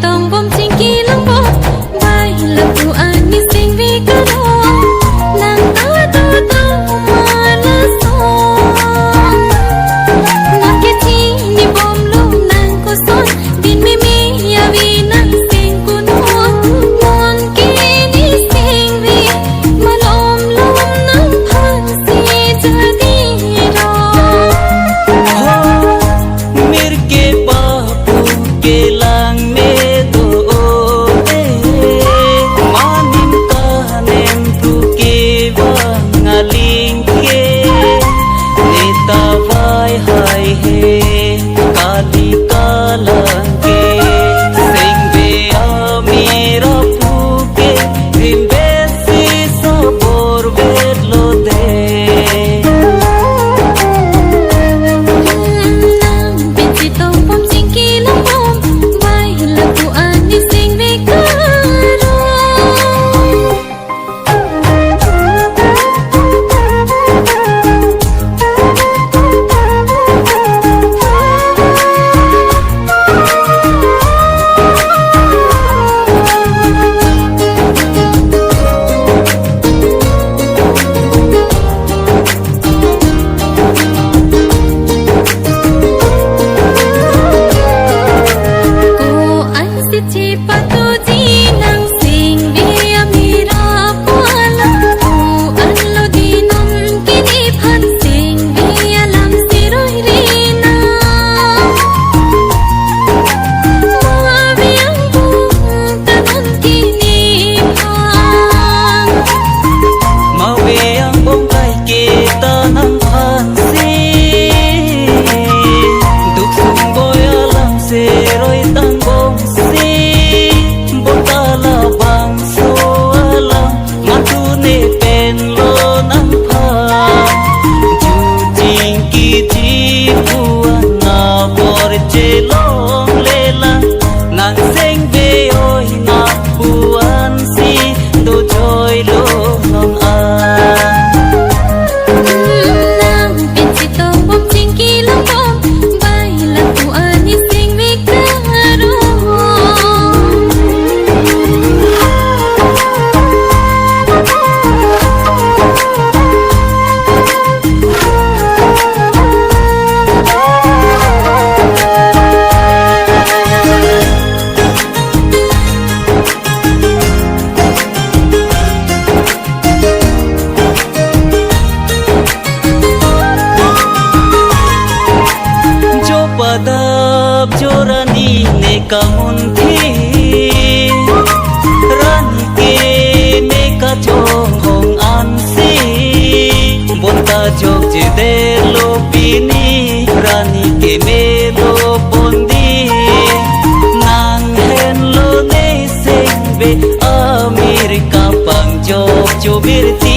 tông bom chính kỳ lông bom bay là phụ an đi sinh vì cơ đồ nàng ta tu tông mà là son nàng kia chi đi bom lông nàng có son tin mi mi ya vì nàng sinh cô nuông muôn kỳ đi sinh vì mà lom lom nàng phan si cha đi đó mir ke bapu ke lang me padap jorani ne kamun thi rani ke ne ka chong hong an si bonta jog je de lo pini rani ke me lo bondi nang hen lo ne sing be amerika pang jog jo birti